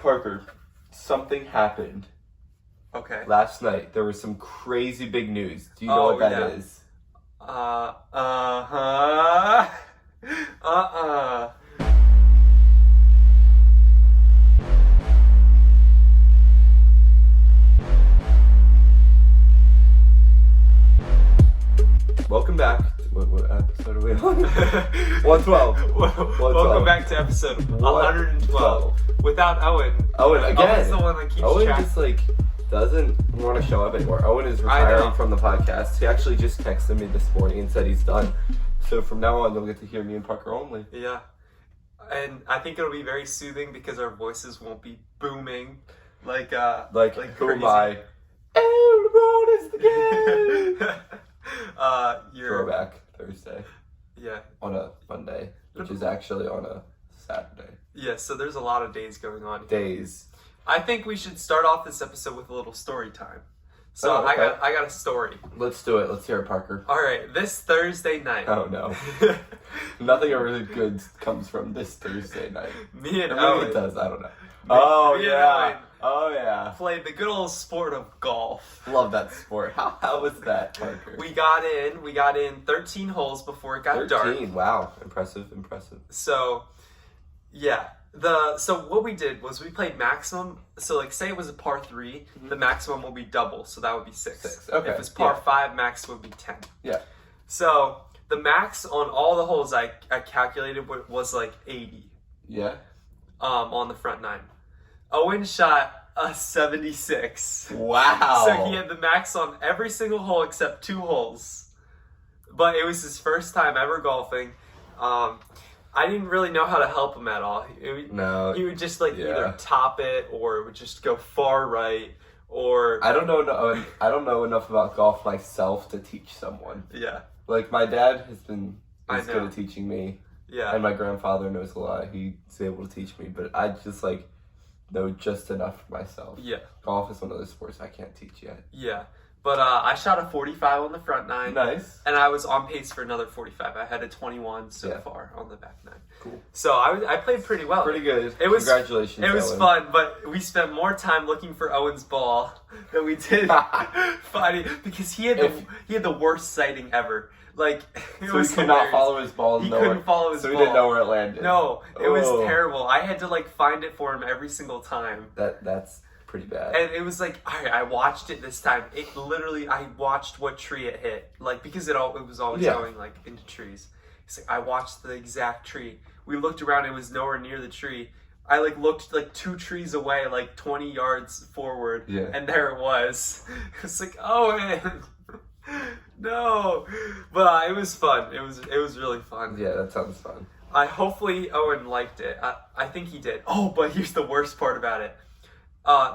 Parker, something happened Okay. last night. There was some crazy big news. Do you know what that is? Uh-huh. Welcome back. What episode are we on? 112. Welcome back to episode 112. Without Owen. Owen, again. Owen's the one that keeps Owen track. just doesn't want to show up anymore. Owen is retiring from the podcast. He actually just texted me this morning and said he's done. So from now on, you'll get to hear me and Parker only. Yeah. And I think it'll be very soothing because our voices won't be booming like who crazy. am I? Oh, LeBron is the game! Throwback Thursday. Yeah. On a Monday, which is actually on a Saturday. Yeah, so there's a lot of days going on here. Days. I think we should start off this episode with a little story time. So okay. I got a story. Let's do it. Let's hear it, Parker. All right, this Thursday night. Oh no. Nothing really good comes from this Thursday night. Me and Maybe Owen. it does. I don't know. Me and Owen Oh yeah. played the good old sport of golf. Love that sport. How was that, Parker? We got in 13 holes before it got 13. dark. Wow. Impressive. So, yeah. So what we did was we played maximum. So like say it was a par 3, the maximum will be double. So that would be 6. Okay. If it's par 5, max would be 10. Yeah. So the max on all the holes I calculated was like 80. Yeah. On the front 9. Owen shot a 76. Wow. So he had the max on every single hole except 2 holes. But it was his first time ever golfing. I didn't really know how to help him at all. He would just either top it or it would just go far right or I don't know enough about golf myself to teach someone. Yeah. Like my dad is good at teaching me. Yeah. And my grandfather knows a lot. He's able to teach me, but I just know just enough for myself. Yeah. Golf is one of those sports I can't teach yet. Yeah. But I shot a 45 on the front 9. Nice. And I was on pace for another 45. I had a 21 so far on the back 9. Cool. So I played pretty well. Pretty good. Congratulations, It was Owen. fun, but we spent more time looking for Owen's ball than we did finding because he had the worst sighting ever. Like it was he could not follow his ball. He couldn't follow his ball. So he didn't know where it landed. No, it was terrible. I had to find it for him every single time. That's pretty bad. And it was all right, I watched it this time. It literally, I watched what tree it hit. Because it was always going into trees. It's I watched the exact tree. We looked around, it was nowhere near the tree. I looked 2 trees away, 20 yards forward, and there it was. It's Owen, no. But it was fun. It was really fun. Yeah, that sounds fun. Hopefully Owen liked it. I think he did. Oh, but here's the worst part about it.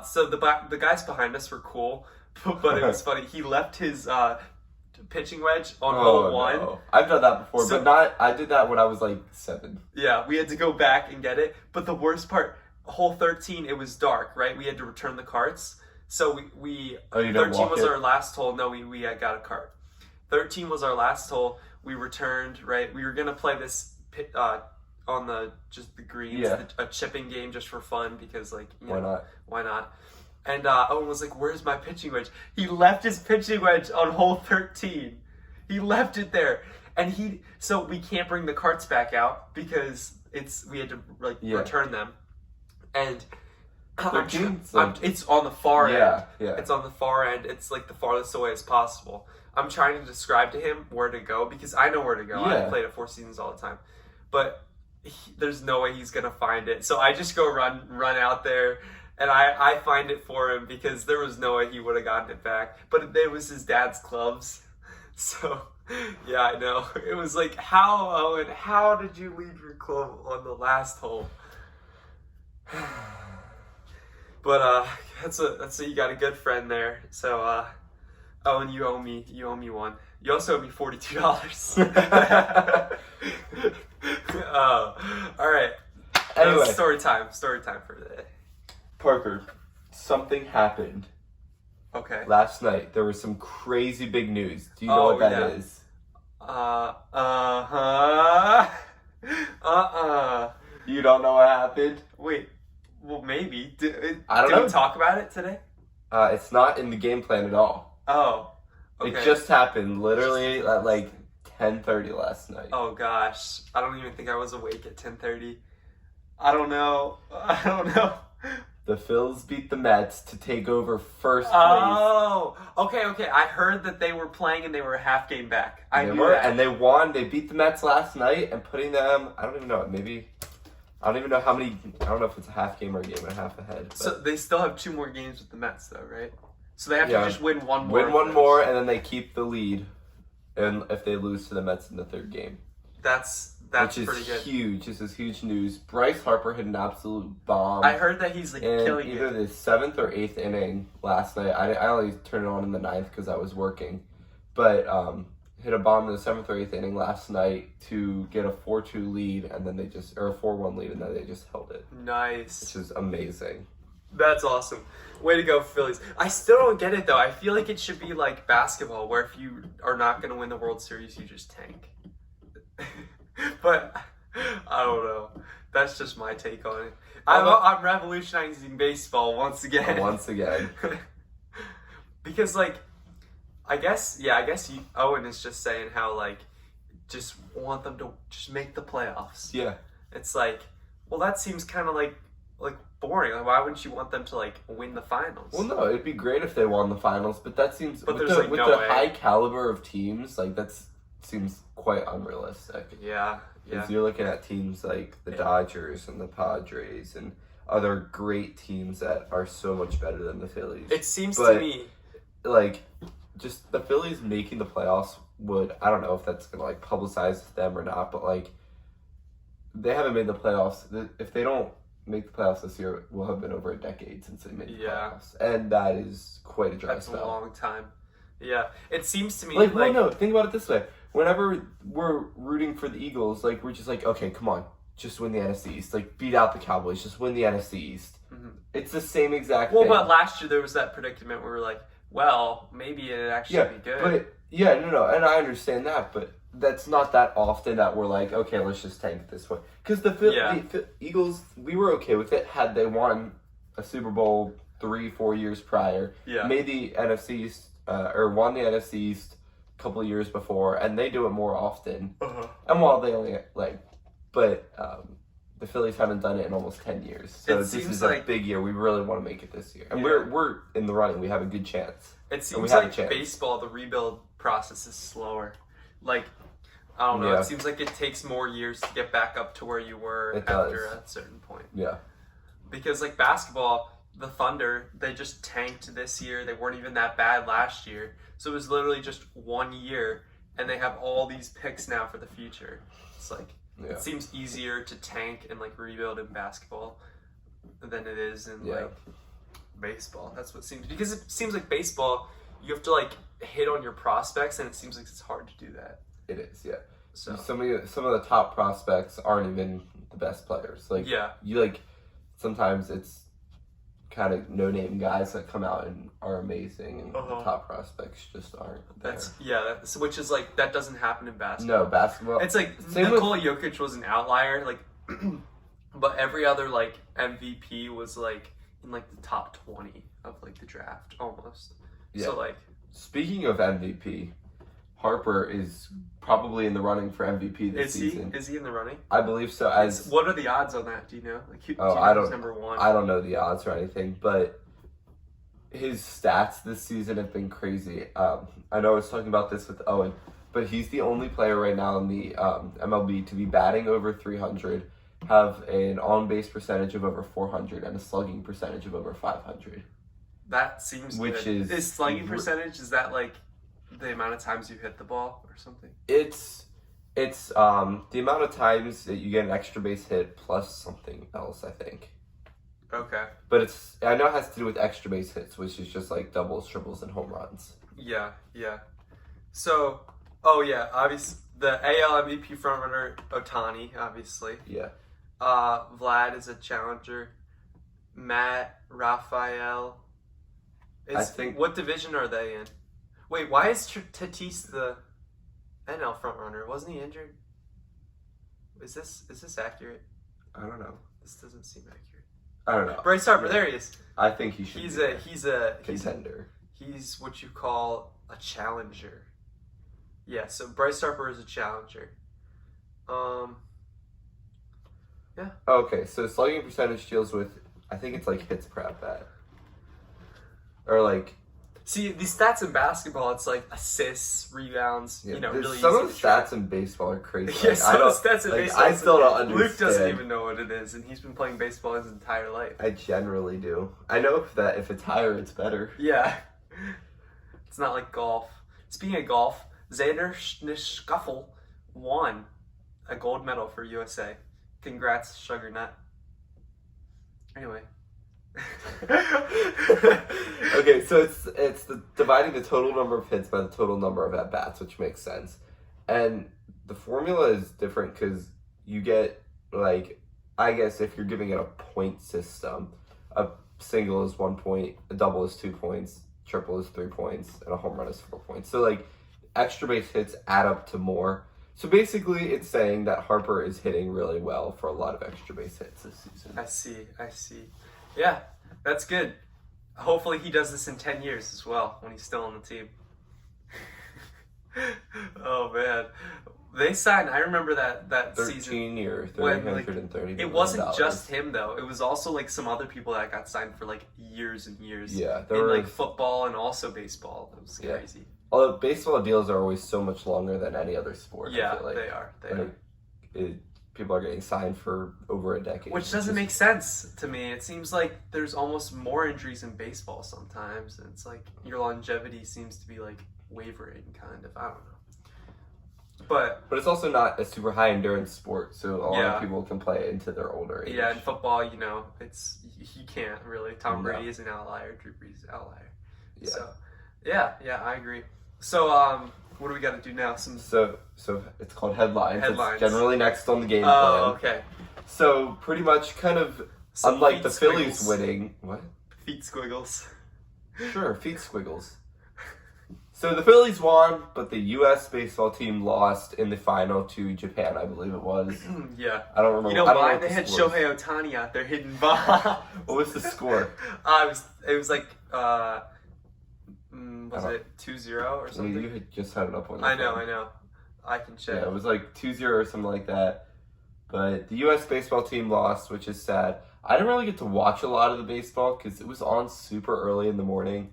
So the guys behind us were cool, but it was funny. He left his pitching wedge on hole 1. No. I've done that before, but I did that when I was 7. Yeah, we had to go back and get it. But the worst part, hole 13, it was dark, right? We had to return the carts. So we 13 was our last hole. No, we had got a cart. 13 was our last hole. We returned, right? We were gonna play this on the greens, a chipping game just for fun because why not? And Owen was "Where's my pitching wedge?" He left his pitching wedge on hole 13. He left it there, and so we can't bring the carts back out because we had to return them, and 13? It's on the far end. Yeah. It's on the far end. It's the farthest away as possible. I'm trying to describe to him where to go because I know where to go. Yeah. I played at Four Seasons all the time, but there's no way he's gonna find it. So I just go run out there, and I find it for him because there was no way he would have gotten it back. But it was his dad's clubs, so yeah, I know. It was how, Owen? How did you leave your club on the last hole? But that's you got a good friend there. So Owen, you owe me one. You also owe me $42. All right. Anyway, story time for the day. Parker, something happened. Okay. Last night there was some crazy big news. Do you know what that is? Uh-huh. You don't know what happened? Wait. Well, maybe. I don't Did know. we talk about it today? It's not in the game plan at all. Oh, okay. It just happened literally at like 10:30 last night. Oh gosh, I don't even think I was awake at 10:30. I don't know. The Phils beat the Mets to take over first place. Oh, okay. I heard that they were playing and they were a half game back. I knew that. And they won. They beat the Mets last night and putting them, I don't even know, maybe, I don't even know how many, I don't know if it's a half game or a game and a half ahead. But. So they still have 2 more games with the Mets though, right? So they have to just win one more. Win one more and then they keep the lead. And if they lose to the Mets in the 3rd game. That's which is pretty good. Huge. This is huge news. Bryce Harper hit an absolute bomb. I heard that he's like killing either the 7th or 8th inning last night. I only turned it on in the 9th because I was working, but hit a bomb in the 7th or 8th inning last night to get a 4-2 lead, and then they just or a 4-1 lead, and then they just held it. Nice. Which is amazing. That's awesome. Way to go, Phillies. I still don't get it though. I feel like it should be like basketball, where if you are not going to win the World Series, you just tank. But I don't know. That's just my take on it. I'm revolutionizing baseball once again. Because like, I guess Owen is just saying how like, just want them to just make the playoffs. Yeah. It's like, well, that seems kind of like boring. Like, why wouldn't you want them to like win the finals? Well, no, it'd be great if they won the finals, but that seems with the high caliber of teams, like seems quite unrealistic. Yeah. Because you're looking at teams like the Dodgers and the Padres and other great teams that are so much better than the Phillies. It seems to me like just the Phillies making the playoffs would, I don't know if that's gonna like publicize them or not, but like they haven't made the playoffs. If they don't make the playoffs this year, it will have been over a decade since they made the playoffs, and that is quite a dry spell. That's a long time. Yeah, it seems to me like well, no. Think about it this way: whenever we're rooting for the Eagles, like we're just like, okay, come on, just win the NFC East. Like beat out the Cowboys, just win the NFC East. Mm-hmm. It's the same exact thing. Well, but last year there was that predicament where we were like, well, maybe it'd actually be good. But and I understand that, but that's not that often that we're like, okay, let's just tank this way. Because the Eagles, we were okay with it had they won a Super Bowl 3-4 years prior. Yeah. Made the NFC East, or won the NFC East a couple of years before, and they do it more often. Uh-huh. And while they only the Phillies haven't done it in almost 10 years. So this is a big year. We really want to make it this year. And we're in the running. We have a good chance. It seems like baseball, the rebuild process is slower. Like, I don't know. Yeah. It seems like it takes more years to get back up to where you were after a certain point. Yeah. Because, like, basketball, the Thunder, they just tanked this year. They weren't even that bad last year. So it was literally just 1 year, and they have all these picks now for the future. It's like, it seems easier to tank and, like, rebuild in basketball than it is in, like, baseball. That's what it seems. Because it seems like baseball, you have to, like, hit on your prospects, and it seems like it's hard to do that. It is, yeah. So some of the top prospects aren't even the best players. Like, you like sometimes it's kind of no-name guys that come out and are amazing, and the top prospects just aren't there. Which is like that doesn't happen in basketball. No, basketball. It's like Nikola Jokic was an outlier, like, but every other like MVP was like in like the top 20 of like the draft almost. Yeah. So like, speaking of MVP, Harper is probably in the running for MVP this season. Is he in the running? I believe so. What are the odds on that? Do you know? Like, I don't. Number one. I don't know the odds or anything, but his stats this season have been crazy. I know I was talking about this with Owen, but he's the only player right now in the MLB to be batting over 300, have an on-base percentage of over 400, and a slugging percentage of over 500. That seems good. Is slugging percentage, is that like the amount of times you hit the ball or something? It's the amount of times that you get an extra base hit plus something else, I think. Okay. But I know it has to do with extra base hits, which is just like doubles, triples, and home runs. Yeah. So, obviously the AL MVP frontrunner Ohtani, obviously. Yeah. Vlad is a challenger. Matt, Rafael. What division are they in? Wait, why is Tatis the NL frontrunner? Wasn't he injured? Is this accurate? I don't know. This doesn't seem accurate. I don't know. Bryce Harper, there he is. I think he should. He's a contender. He's what you call a challenger. Yeah, so Bryce Harper is a challenger. Yeah. Okay, so slugging percentage deals with, I think it's like hits per at bat. Or like... See, these stats in basketball, it's like assists, rebounds, really some easy of the stats in baseball are crazy. Yeah, some of the stats in baseball. I still don't understand. Luke doesn't even know what it is, and he's been playing baseball his entire life. I generally do. I know that if it's higher, it's better. Yeah. It's not like golf. Speaking of golf, Xander Schauffele won a gold medal for USA. Congrats, Sugar Nut. Anyway. Okay, so it's dividing the total number of hits by the total number of at bats, which makes sense. And the formula is different because you get, like, I guess if you're giving it a point system, a single is 1 point, a double is 2 points, triple is 3 points, and a home run is 4 points. So, like, extra base hits add up to more. So basically, it's saying that Harper is hitting really well for a lot of extra base hits this season. I see. Yeah, that's good. Hopefully he does this in 10 years as well, when he's still on the team. Oh, man. They signed, I remember that 13 season. year, $330 it wasn't just him, though. It was also, like, some other people that got signed for, like, years and years. Yeah. Like, football and also baseball. It was crazy. Although baseball deals are always so much longer than any other sport. Yeah, I feel like. they are. People are getting signed for over a decade. Which doesn't make sense to me. It seems like there's almost more injuries in baseball sometimes. And it's like your longevity seems to be like wavering, kind of. I don't know. But it's also not a super high endurance sport, so a lot of people can play into their older age. Yeah, in football, it's he can't really. Tom Brady is an outlier. Drew Brees is an outlier. Yeah. So, yeah, I agree. So, what do we got to do now? So it's called headlines. It's generally next on the game plan. Oh, okay. So pretty much, kind of unlike the Phillies winning. What? Feet squiggles. Sure, feet squiggles. So the Phillies won, but the U.S. baseball team lost in the final to Japan, I believe it was. Yeah. I don't remember. You know why? They had Shohei Ohtani out there hitting bombs. What was the score? It was like, was it 2-0 or something? You had just had it up on your I know. I can check. Yeah, it was like 2-0 or something like that. But the U.S. baseball team lost, which is sad. I didn't really get to watch a lot of the baseball because it was on super early in the morning.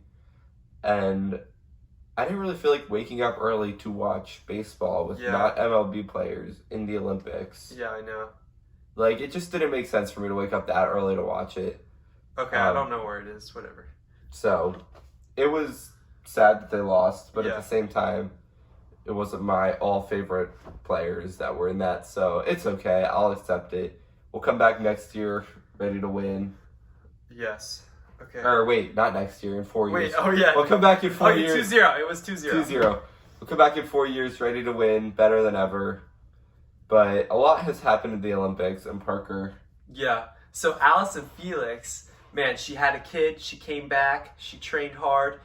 And I didn't really feel like waking up early to watch baseball with not MLB players in the Olympics. Yeah, I know. Like, it just didn't make sense for me to wake up that early to watch it. Okay, I don't know where it is. Whatever. So, it was sad that they lost, but at the same time, it wasn't my all-favorite players that were in that, so it's okay. I'll accept it. We'll come back next year ready to win. Yes. Okay. Or wait, not next year, in 4 years. Wait, oh yeah. We'll come back in 4 years. 2-0. It was 2-0. 2-0. We'll come back in 4 years ready to win, better than ever. But a lot has happened in the Olympics, and Parker. Yeah. So Allison Felix, man, she had a kid. She came back. She trained hard.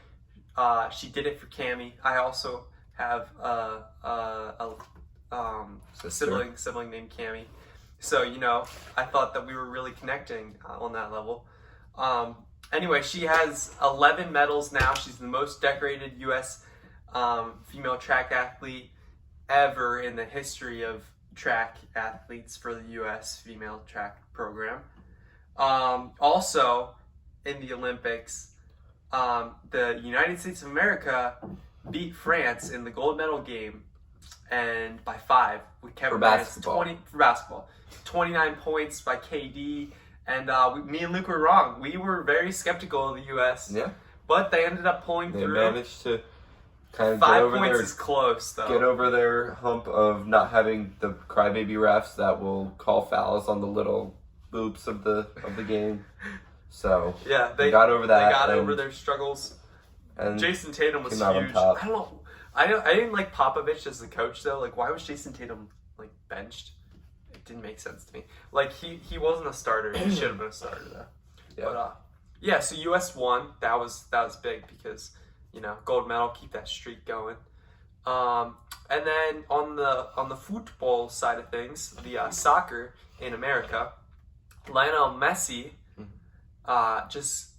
She did it for Cammie. I also have a sibling named Cammie. So, I thought that we were really connecting on that level. Anyway, she has 11 medals now. She's the most decorated U.S. Female track athlete ever in the history of track athletes for the U.S. female track program. Also, in the Olympics, the United States of America beat France in the gold medal game, and by 5 with Kevin basketball. For basketball. 29 points by KD, and me and Luke were wrong. We were very skeptical of the U.S. Yeah, but they ended up pulling through. They managed to kind of 5 points is close, though. Get over their hump of not having the crybaby refs that will call fouls on the little boops of the game. So yeah, they got over that. They got over their struggles. And Jason Tatum was huge. I don't know. I didn't like Popovich as the coach though. Like, why was Jason Tatum like benched? It didn't make sense to me. Like he wasn't a starter. He should have been a starter though. Yeah. But so US won. That was big because gold medal, keep that streak going. And then on the football side of things, the soccer in America, Lionel Messi just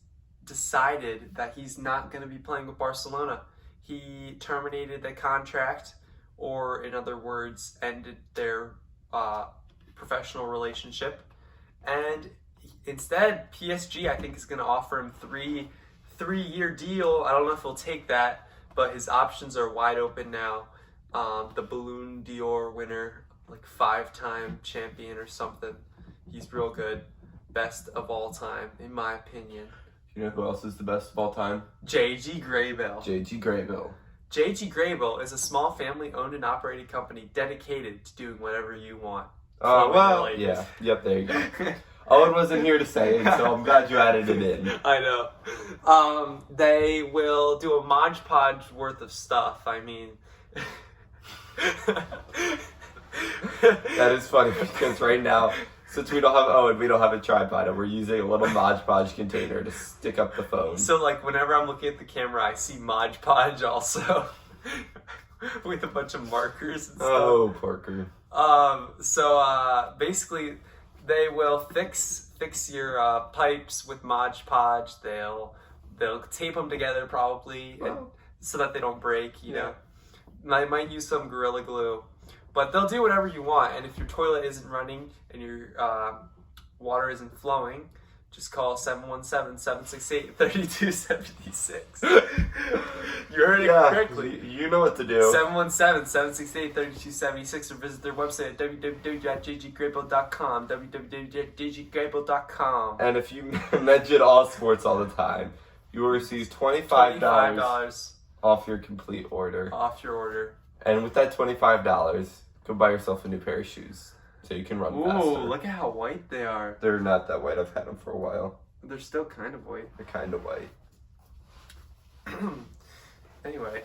decided that he's not going to be playing with Barcelona. He terminated the contract, or in other words, ended their professional relationship. And instead, PSG, I think, is going to offer him three-year deal. I don't know if he'll take that, but his options are wide open now. The Ballon d'Or winner, like 5-time champion or something. He's real good. Best of all time, in my opinion. You know who else is the best of all time? J.G. Graybill. J.G. Graybill. J.G. Graybill is a small family-owned and operated company dedicated to doing whatever you want. Oh, well, yeah. Yep, there you go. Owen wasn't here to say it, so I'm glad you added it in. I know. They will do a Mod Podge worth of stuff. I mean... That is funny, because right now, since we don't have Owen, we don't have a tripod, and we're using a little Mod Podge container to stick up the phone. So, like, whenever I'm looking at the camera, I see Mod Podge also, with a bunch of markers and stuff. Oh, Parker. Basically, they will fix your pipes with Mod Podge. They'll tape them together probably, so that they don't break. You know, I might use some Gorilla Glue. But they'll do whatever you want, and if your toilet isn't running and your water isn't flowing, just call 717-768-3276. You heard it correctly. You know what to do. 717-768-3276, or visit their website at www.jggrable.com, www.jggrable.com. And if you mention All Sports all the time, you will receive $25 off your complete order. Off your order. And with that $25, go buy yourself a new pair of shoes so you can run faster. Ooh, look at how white they are. They're not that white. I've had them for a while. They're still kind of white. They're kind of white. Anyway.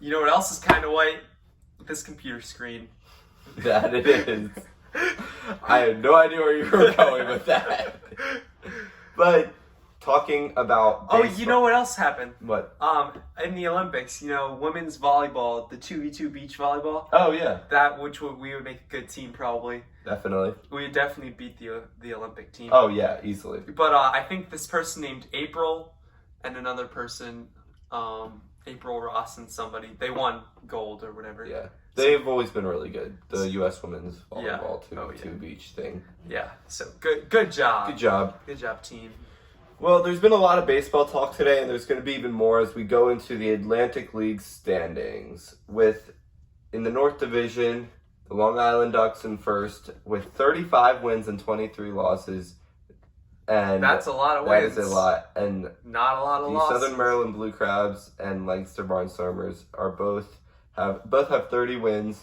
You know what else is kind of white? This computer screen. That it is. I had no idea where you were going with that. But... talking about baseball. Oh, you know what else happened? What? In the Olympics, women's volleyball, the 2v2 beach volleyball. Oh, yeah. We would make a good team, probably. Definitely. We would definitely beat the Olympic team. Oh, yeah, easily. But I think this person named April and another person, April Ross and somebody, they won gold or whatever. Yeah. They've always been really good. The U.S. women's volleyball 2v2 beach thing. Yeah. So, good job. Good job. Good job, team. Well, there's been a lot of baseball talk today, and there's going to be even more as we go into the Atlantic League standings. In the North Division, the Long Island Ducks in first with 35 wins and 23 losses. And that's a lot of wins. That is a lot. And not a lot of losses. The Southern Maryland Blue Crabs and Lancaster Barnstormers both have 30 wins.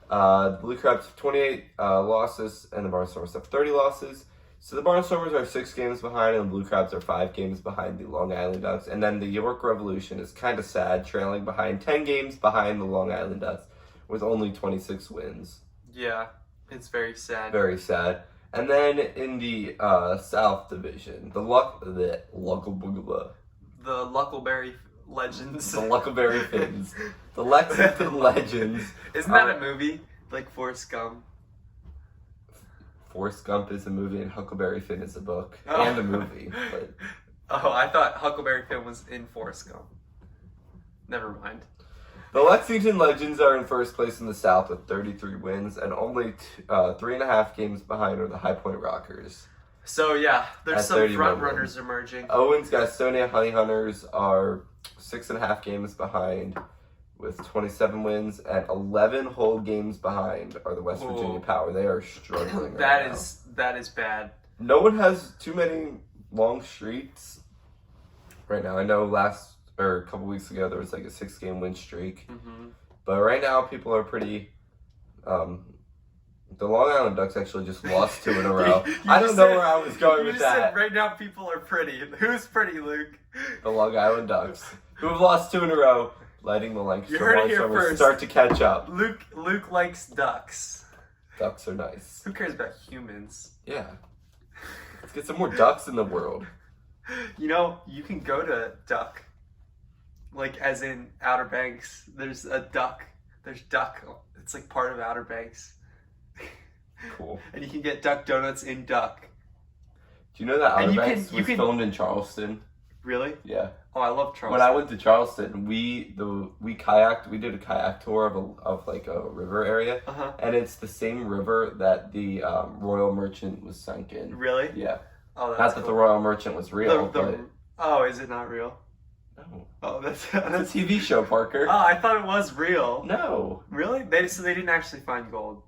The Blue Crabs have 28 losses, and the Barnstormers have 30 losses. So the Barnstormers are 6 games behind, and the Blue Crabs are 5 games behind the Long Island Ducks. And then the York Revolution is kind of sad, trailing behind 10 games behind the Long Island Ducks with only 26 wins. Yeah, it's very sad. Very sad. And then in the South Division, the Luckleberry Legends. The Luckleberry Fins. The Lexington Legends. Isn't that a movie? Like Forrest Gump? Forrest Gump is a movie and Huckleberry Finn is a book and a movie. But... Oh, I thought Huckleberry Finn was in Forrest Gump. Never mind. The Lexington Legends are in first place in the South with 33 wins, and only 3.5 games behind are the High Point Rockers. So yeah, there's some front runners emerging. Owen's Gastonia Honey Hunters are 6.5 games behind with 27 wins, and 11 whole games behind are the West Virginia Power. They are struggling That is bad. No one has too many long streaks right now. I know a couple weeks ago there was like a 6-game win streak. Mm-hmm. But right now people are pretty... the Long Island Ducks actually just lost 2 in a row. I don't know where I was going with that. Said right now people are pretty. Who's pretty, Luke? The Long Island Ducks, who have lost 2 in a row, letting the Lancaster Barnstormers start to catch up. Luke likes ducks. Ducks are nice. Who cares about humans? Yeah. Let's get some more ducks in the world. You can go to Duck. Like, as in Outer Banks. There's a duck. There's Duck. It's like part of Outer Banks. Cool. And you can get duck donuts in Duck. Do you know that Outer And Banks was filmed in Charleston? Really? Yeah. Oh, I love Charleston. When I went to Charleston, we kayaked. We did a kayak tour of like a river area, and it's the same river that the Royal Merchant was sunk in. Really? Yeah. Oh, that's not that the Royal Merchant was real. But... Oh, is it not real? No. Oh, that's a TV show, Parker. Oh, I thought it was real. No. Really? So they didn't actually find gold.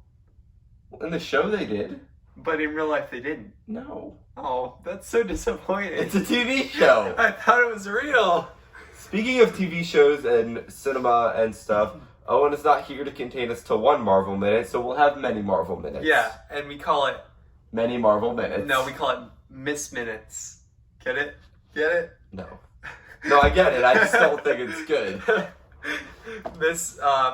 In the show, they did. But in real life, they didn't. No. Oh, that's so disappointing. It's a TV show. I thought it was real. Speaking of TV shows and cinema and stuff, Owen is not here to contain us to one Marvel minute, so we'll have many Marvel minutes. Yeah, and we call it... Many Marvel minutes. No, we call it Miss Minutes. Get it? Get it? No. No, I get it. I just don't think it's good.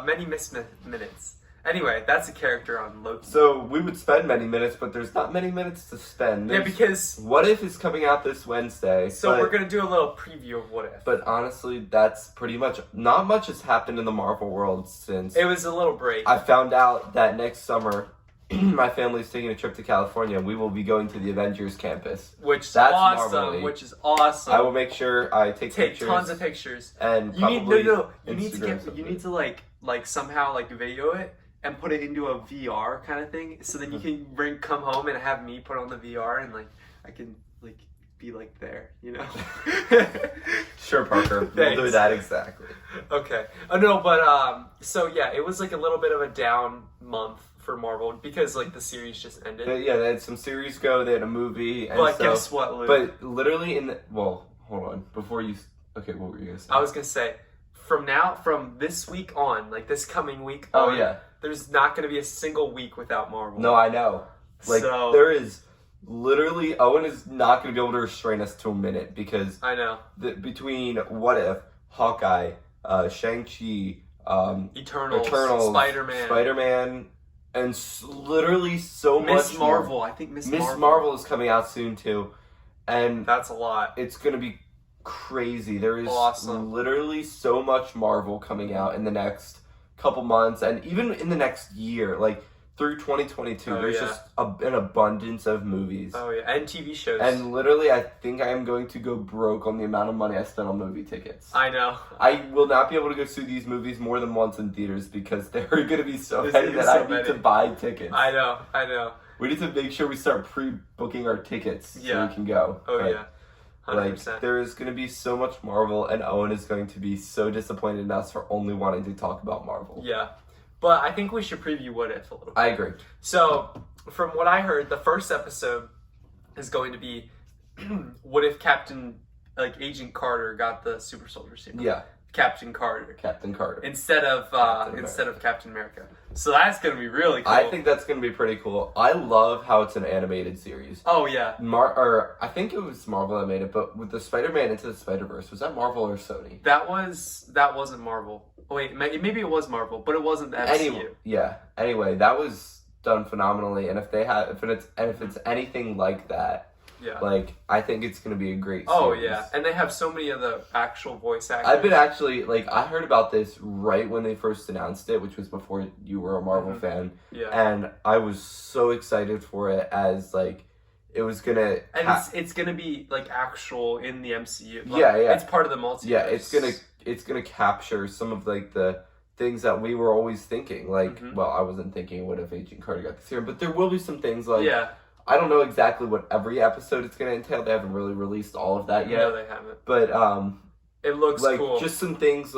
Many Miss Minutes. Anyway, that's a character on Loki. So we would spend many minutes, but there's not many minutes to spend. Yeah, because... What If is coming out this Wednesday. So we're going to do a little preview of What If. But honestly, that's pretty much... Not much has happened in the Marvel world since... It was a little break. I found out that next summer, my family's taking a trip to California. We will be going to the Avengers campus. Which is awesome. Which is awesome. I will make sure I take pictures. Tons of pictures. And you need to like somehow like video it and put it into a VR kind of thing, so then you can come home and have me put on the VR and like I can like be like there, you know. Sure, Parker. We'll do that exactly. Okay. Oh no, but so yeah, it was like a little bit of a down month for Marvel because like the series just ended. Yeah, they had some series go. They had a movie. And but guess what, Luke? But literally hold on. Before you, okay, what were you gonna say? I was gonna say, from this week on, like this coming week. Oh yeah. There's not gonna be a single week without Marvel. No, I know. There is literally Owen is not gonna be able to restrain us to a minute because I know between What If, Hawkeye, Shang-Chi, Eternals, Spider-Man. And literally so much Miss Marvel. I think Miss Marvel is coming out soon too, and that's a lot. It's gonna be crazy. There is literally so much Marvel coming out in the next couple months, and even in the next year, like through 2022. There's just an abundance of movies. Oh yeah, and TV shows. And literally, I think I am going to go broke on the amount of money I spent on movie tickets. I know. I will not be able to go see these movies more than once in theaters because they're going to be so many that I need to buy tickets. I know. We need to make sure we start pre-booking our tickets so we can go. Oh yeah. 100%. Like, there is going to be so much Marvel, and Owen is going to be so disappointed in us for only wanting to talk about Marvel. Yeah. But I think we should preview What If a little bit. I agree. So, from what I heard, the first episode is going to be what if Agent Carter got the super soldier suit? Yeah. Captain Carter. Instead of Captain America. So that's going to be really cool. I think that's going to be pretty cool. I love how it's an animated series. Oh, yeah. I think it was Marvel that made it, but with the Spider-Man Into the Spider-Verse, was that Marvel or Sony? That wasn't Marvel. Oh, wait, maybe it was Marvel, but it wasn't the MCU. Anyway, that was done phenomenally, and if it's anything like that, like, I think it's going to be a great series. Oh, yeah. And they have so many of the actual voice actors. I've been actually, I heard about this right when they first announced it, which was before you were a Marvel fan. Yeah. And I was so excited for it as, it was going to... And it's going to be, actual in the MCU. Yeah. It's part of the multiverse. Yeah, it's going to capture some of, the things that we were always thinking. Well, I wasn't thinking, what if Agent Carter got this here? But there will be some things I don't know exactly what every episode is going to entail. They haven't really released all of that yet. No, they haven't. But it looks cool. Just some things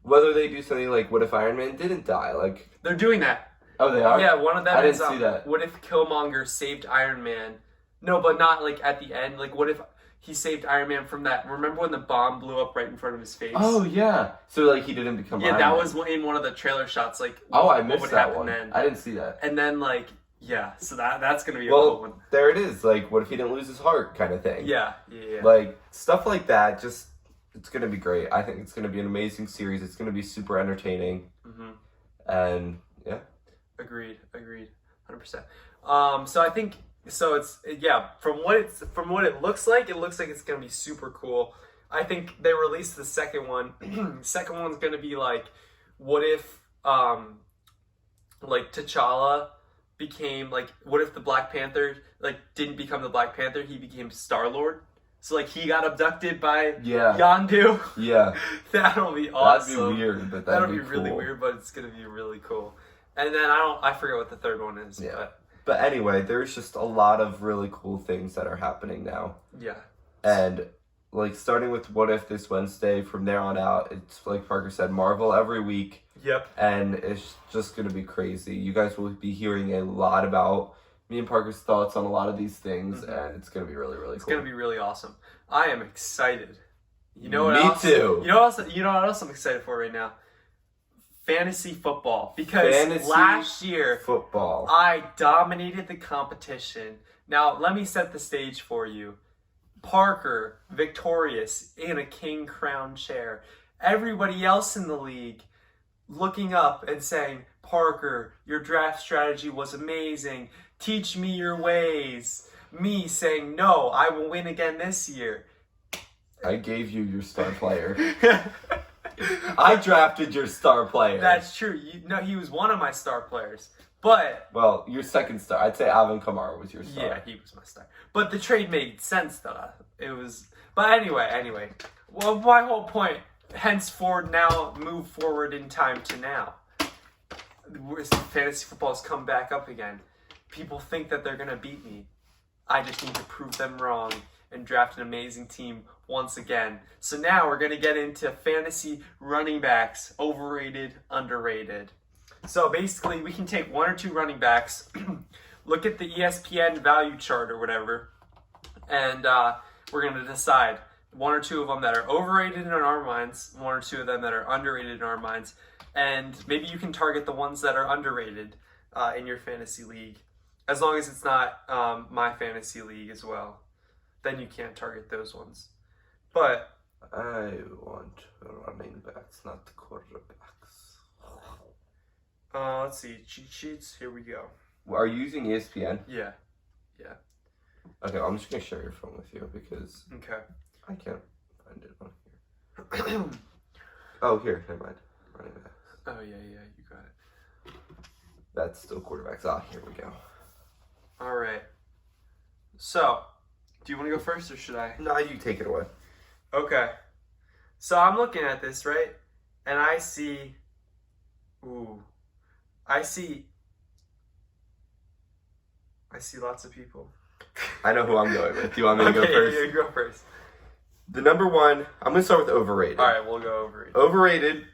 whether they do something what if Iron Man didn't die? They're doing that. Oh, they are? Yeah, one of them I didn't see that. What if Killmonger saved Iron Man? No, but not at the end. What if he saved Iron Man from that? Remember when the bomb blew up right in front of his face? Oh, yeah. So he didn't become Iron Man. Yeah, that was in one of the trailer shots. I missed that one. Then? I didn't see that. And then yeah, so that's going to be a cool one. There it is. What if he didn't lose his heart kind of thing. Yeah. Stuff like that, just, it's going to be great. I think it's going to be an amazing series. It's going to be super entertaining. Mm-hmm. And, yeah. Agreed. 100%. So I think, from what it looks like it's going to be super cool. I think they released the second one. Second one's going to be what if, T'Challa became like, what if the Black Panther like didn't become the Black Panther? He became Star-Lord. So like he got abducted by Yondu. Yeah. That'll be awesome. That'd be weird, but that'll be cool. Really weird, but it's gonna be really cool. And then I forget what the third one is. Yeah. But anyway, there's just a lot of really cool things that are happening now. Yeah. And like starting with What If this Wednesday, from there on out, it's like Parker said, Marvel every week. Yep. And it's just gonna be crazy. You guys will be hearing a lot about me and Parker's thoughts on a lot of these things, and it's gonna be really, really cool. It's gonna be really awesome. I am excited. You know what Me else? too. You know what else I'm excited for right now? Fantasy football. Because last year football, I dominated the competition. Now let me set the stage for you. Parker, victorious in a king crown chair. Everybody else in the league looking up and saying, Parker, your draft strategy was amazing. Teach me your ways. Me saying, no, I will win again this year. I gave you your star player. I drafted your star player. That's true. He was one of my star players. But well, your second star. I'd say Alvin Kamara was your star. Yeah, he was my star. But the trade made sense though. It was. But anyway. Well, my whole point. Henceforth, now move forward in time to now. Fantasy football has come back up again. People think that they're gonna beat me. I just need to prove them wrong and draft an amazing team once again. So now we're gonna get into fantasy running backs, overrated, underrated. So basically, we can take one or two running backs, look at the ESPN value chart or whatever, and we're going to decide one or two of them that are overrated in our minds, one or two of them that are underrated in our minds, and maybe you can target the ones that are underrated in your fantasy league, as long as it's not my fantasy league as well. Then you can't target those ones. But I want running backs, not the quarterbacks. Let's see, cheat sheets. Here we go. Are you using ESPN? Yeah. Okay, I'm just gonna share your phone with you because I can't find it on here. Oh, here, never mind. Running backs. Oh yeah, you got it. That's still quarterbacks. Here we go. All right. So, do you want to go first or should I? No, you take it away. Okay. So I'm looking at this, right? And I see lots of people. I know who I'm going with. Do you want me to go first? Yeah, go first. The number one, I'm going to start with overrated. All right, we'll go overrated. Overrated,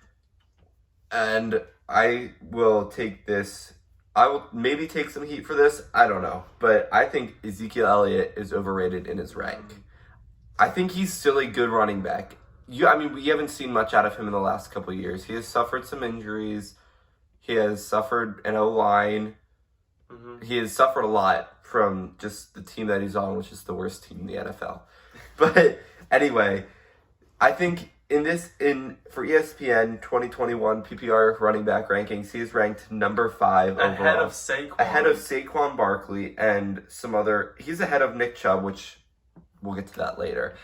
and I will take this. I will maybe take some heat for this. I don't know. But I think Ezekiel Elliott is overrated in his rank. I think he's still a good running back. We haven't seen much out of him in the last couple of years. He has suffered some injuries. He has suffered an O-line. Mm-hmm. He has suffered a lot from just the team that he's on, which is the worst team in the NFL. But anyway, I think for ESPN 2021 PPR running back rankings, he is ranked number 5 overall. Ahead of Saquon Barkley and some other. He's ahead of Nick Chubb, which we'll get to that later.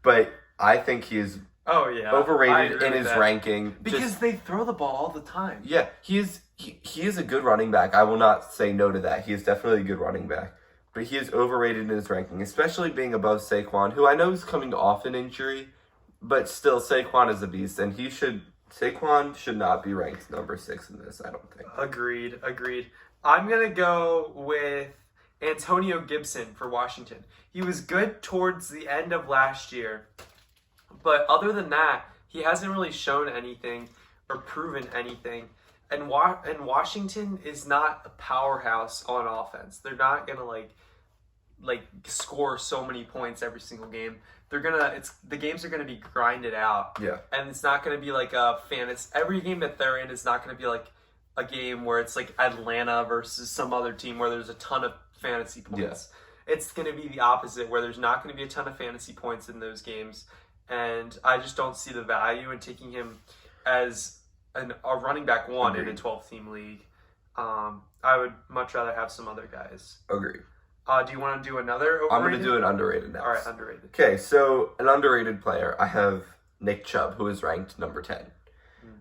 But I think he is overrated in his ranking. Because they throw the ball all the time. Yeah, he is a good running back. I will not say no to that. He is definitely a good running back. But he is overrated in his ranking, especially being above Saquon, who I know is coming off an injury, but still Saquon is a beast, and Saquon should not be ranked number 6 in this, I don't think. Agreed. I'm going to go with Antonio Gibson for Washington. He was good towards the end of last year, but other than that, he hasn't really shown anything or proven anything. And Washington is not a powerhouse on offense. They're not gonna like score so many points every single game. The games are gonna be grinded out. Yeah. And it's not gonna be like a fantasy. Every game that they're in is not gonna be like a game where it's like Atlanta versus some other team where there's a ton of fantasy points. Yeah. It's gonna be the opposite, where there's not gonna be a ton of fantasy points in those games. And I just don't see the value in taking him as a running back one in a 12-team league. I would much rather have some other guys. Agreed. Do you want to do another overrated? I'm going to do an underrated next. All right, underrated. Okay, so an underrated player. I have Nick Chubb, who is ranked number 10.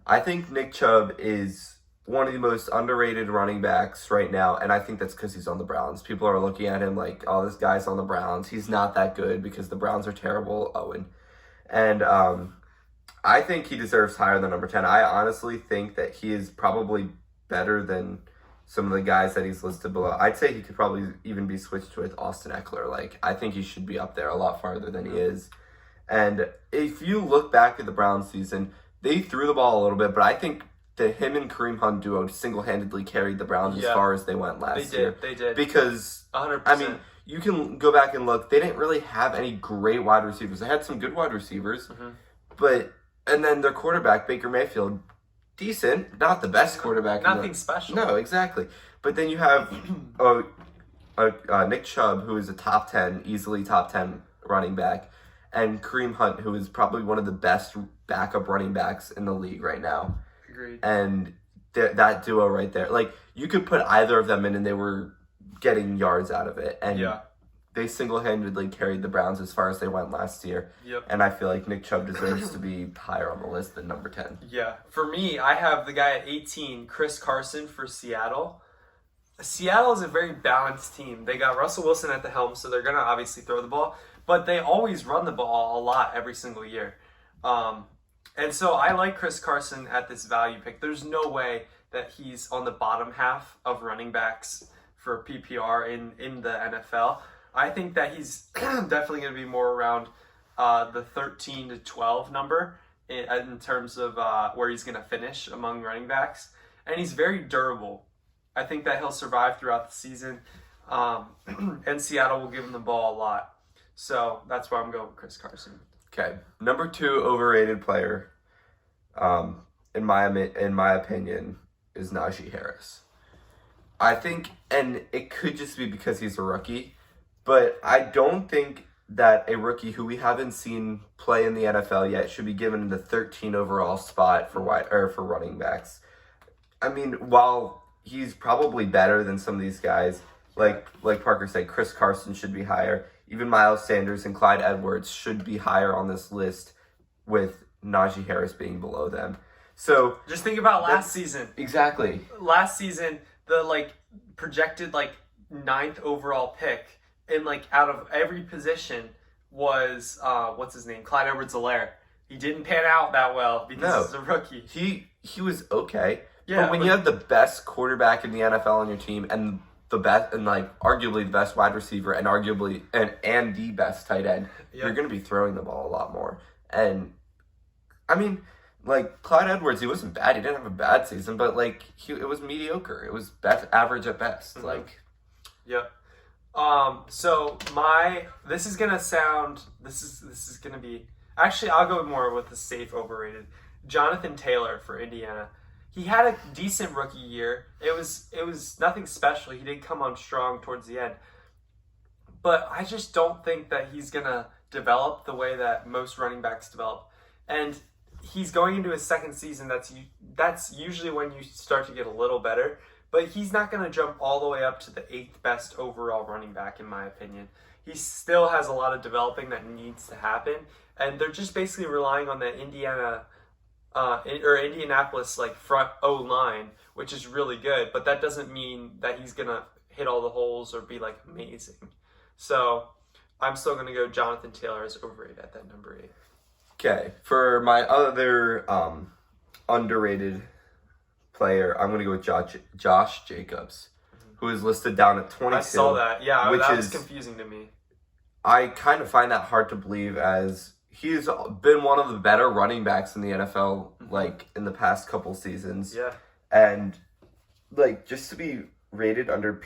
I think Nick Chubb is one of the most underrated running backs right now, and I think that's because he's on the Browns. People are looking at him like, oh, this guy's on the Browns. He's not that good because the Browns are terrible, Owen. And I think he deserves higher than number 10. I honestly think that he is probably better than some of the guys that he's listed below. I'd say he could probably even be switched with Austin Eckler. Like, I think he should be up there a lot farther than he is. And if you look back at the Browns season, they threw the ball a little bit, but I think that him and Kareem Hunt duo single-handedly carried the Browns as far as they went last year. They did. Because, 100%. I mean, you can go back and look. They didn't really have any great wide receivers. They had some good wide receivers, but and then their quarterback, Baker Mayfield, decent, not the best quarterback. Nothing special. No, exactly. But then you have Nick Chubb, who is a top 10, easily top 10 running back, and Kareem Hunt, who is probably one of the best backup running backs in the league right now. Agreed. And that duo right there, like, you could put either of them in and they were getting yards out of it. And they single-handedly carried the Browns as far as they went last year. Yep. And I feel like Nick Chubb deserves to be higher on the list than number 10. Yeah. For me, I have the guy at 18, Chris Carson for Seattle. Seattle is a very balanced team. They got Russell Wilson at the helm, so they're going to obviously throw the ball. But they always run the ball a lot every single year. And so I like Chris Carson at this value pick. There's no way that he's on the bottom half of running backs for PPR in the NFL. I think that he's definitely going to be more around the 13 to 12 number in terms of where he's going to finish among running backs. And he's very durable. I think that he'll survive throughout the season. And Seattle will give him the ball a lot. So that's why I'm going with Chris Carson. Okay, number 2 overrated player, in my opinion, is Najee Harris. I think, and it could just be because he's a rookie, but I don't think that a rookie who we haven't seen play in the NFL yet should be given the 13 overall spot for running backs. I mean, while he's probably better than some of these guys, like Parker said, Chris Carson should be higher. Even Miles Sanders and Clyde Edwards should be higher on this list, with Najee Harris being below them. So just think about last season. Exactly. Last season, the projected 9th overall pick in out of every position was what's his name? Clyde Edwards-Helaire. He didn't pan out that well because he's a rookie. He was okay. Yeah, but when you have the best quarterback in the NFL on your team and the best and arguably the best wide receiver and arguably and the best tight end, you're going to be throwing the ball a lot more. And I mean, Clyde Edwards, he wasn't bad. He didn't have a bad season, but it was mediocre. It was average at best. Mm-hmm. Yep. So this is gonna be, actually I'll go more with the safe overrated. Jonathan Taylor for Indiana. He had a decent rookie year. It was nothing special. He did come on strong towards the end. But I just don't think that he's going to develop the way that most running backs develop. And he's going into his second season. That's usually when you start to get a little better. But he's not going to jump all the way up to the 8th best overall running back, in my opinion. He still has a lot of developing that needs to happen. And they're just basically relying on the Indianapolis front O-line, which is really good, but that doesn't mean that he's gonna hit all the holes or be amazing. So I'm still gonna go Jonathan Taylor as overrated at that number 8. Okay, for my other underrated player, I'm gonna go with Josh Jacobs, who is listed down at 22. I saw that. Yeah, which that was confusing to me. I kind of find that hard to believe, as he's been one of the better running backs in the NFL, in the past couple seasons. Yeah. And, just to be rated under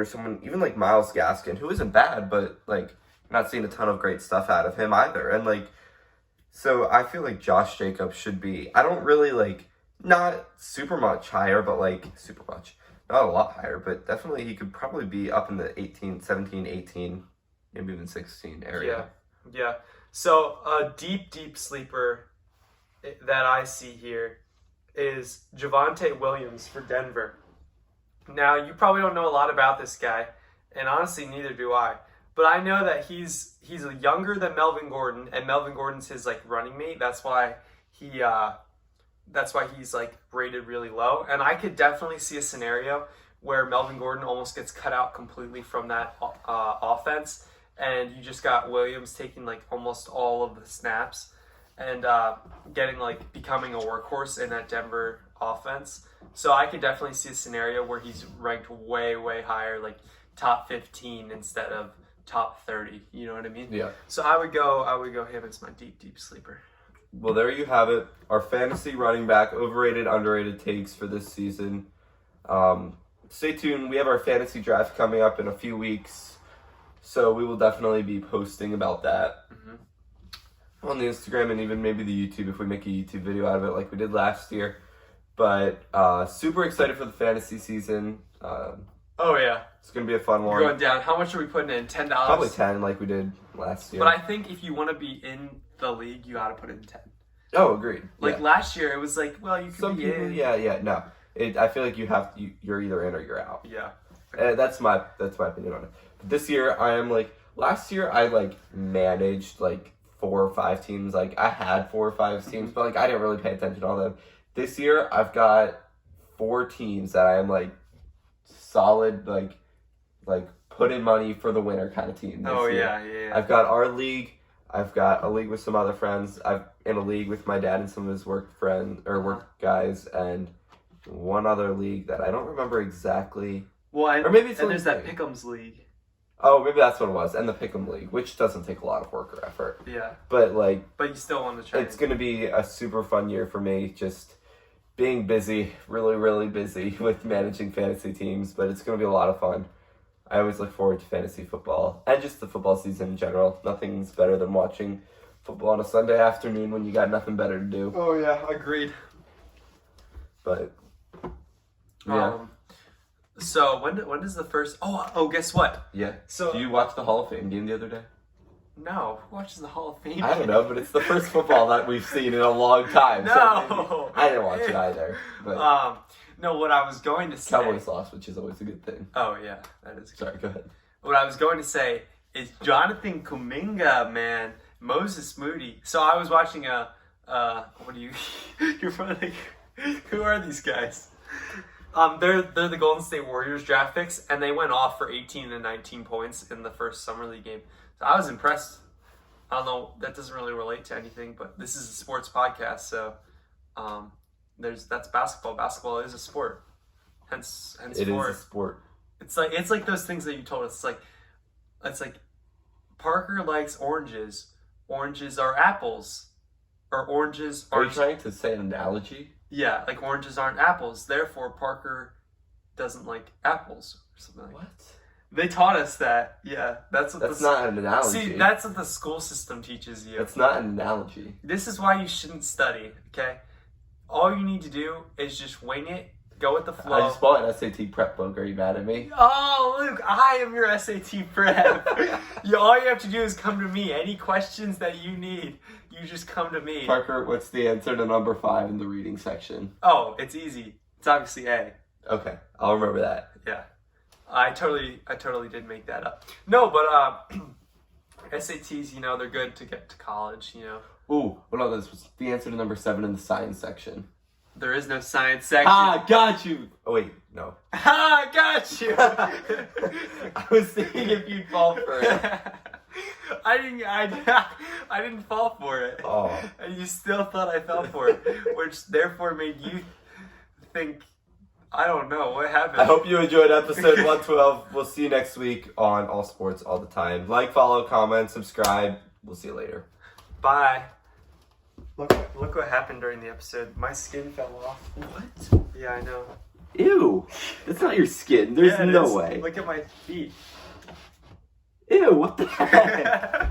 someone, even Myles Gaskin, who isn't bad, but, not seeing a ton of great stuff out of him either. And, so I feel like Josh Jacobs should be, I don't really, not super much higher, but, super much. Not a lot higher, but definitely he could probably be up in the 18, 17, 18, maybe even 16 area. Yeah. So a deep sleeper that I see here is Javonte Williams for Denver. Now, you probably don't know a lot about this guy, and honestly, neither do I. But I know that he's younger than Melvin Gordon, and Melvin Gordon's his running mate. That's why he that's why he's like rated really low. And I could definitely see a scenario where Melvin Gordon almost gets cut out completely from that offense, and you just got Williams taking like almost all of the snaps and becoming a workhorse in that Denver offense. So I could definitely see a scenario where he's ranked way, way higher, like top 15 instead of top 30. You know what I mean? Yeah. So I would go him as my deep, deep sleeper. Well, there you have it. Our fantasy running back overrated, underrated takes for this season. Stay tuned. We have our fantasy draft coming up in a few weeks, so we will definitely be posting about that on the Instagram and even maybe the YouTube if we make a YouTube video out of it like we did last year. But super excited for the fantasy season. Oh, yeah. It's going to be a fun one. You're going down. How much are we putting in? $10? Probably 10 like we did last year. But I think if you want to be in the league, you got to put in 10. Oh, agreed. Like last year, it was like, well, you could Some be people, in. Yeah, no. I feel like you're either in or you're out. Yeah. That's my opinion on it. But this year, I am like, last year I like managed like 4 or 5 teams. Like I had 4 or 5 teams, but like I didn't really pay attention to all them. This year, I've got 4 teams that I am like solid, like put in money for the winner kind of team. Oh yeah. I've got our league. I've got a league with some other friends. I'm in a league with my dad and some of his work friends or work guys, and one other league that I don't remember exactly. Well, or maybe it's and there's that Pick'ems league. Oh, maybe that's what it was, and the Pick'em league, which doesn't take a lot of work or effort. Yeah. But you still want to try. It's going to be a super fun year for me. Just being busy, really, really busy with managing fantasy teams, but it's going to be a lot of fun. I always look forward to fantasy football and just the football season in general. Nothing's better than watching football on a Sunday afternoon when you got nothing better to do. Oh yeah, agreed. But yeah. So when is the first? Oh, guess what? Yeah. So did you watch the Hall of Fame game the other day? No. Who watches the Hall of Fame? I don't know, but it's the first football that we've seen in a long time. No. So I didn't watch it either. But no, what I was going to say. Cowboys lost, which is always a good thing. Oh yeah, that is good. Sorry, go ahead. What I was going to say is Jonathan Kuminga, man, Moses Moody. So I was watching you're probably like, who are these guys? They're the Golden State Warriors draft picks, and they went off for 18 and 19 points in the first summer league game. So I was impressed. I don't know, that doesn't really relate to anything, but this is a sports podcast, so that's basketball. Basketball is a sport. Hence it is a sport. It's like those things that you told us. It's like Parker likes oranges. Oranges are apples. Or oranges are... Are you trying to say an analogy? Yeah, like oranges aren't apples. Therefore, Parker doesn't like apples. Or something like that. What? They taught us that. Yeah, that's not an analogy. See, that's what the school system teaches you. That's not an analogy. This is why you shouldn't study, okay? All you need to do is just wing it, go with the flow. I just bought an SAT prep book. Are you mad at me? Oh, Luke, I am your SAT prep. All you have to do is come to me. Any questions that you need, you just come to me. Parker, what's the answer to number 5 in the reading section? Oh, it's easy. It's obviously A. Okay, I'll remember that. Yeah. I totally did make that up. No, but SATs, they're good to get to college, Ooh, what about this? What's the answer to number 7 in the science section? There is no science section. Ah, got you! Oh, wait, no. Ah, got you! I was thinking if you'd fall for it. I didn't fall for it. Oh. And you still thought I fell for it, which therefore made you think, I don't know, what happened? I hope you enjoyed episode 112. We'll see you next week on All Sports All the Time. Like, follow, comment, subscribe. We'll see you later. Bye. Look what happened during the episode. My skin fell off. What? Yeah, I know. Ew. That's not your skin. There's no way. Look at my feet. Ew, what the heck?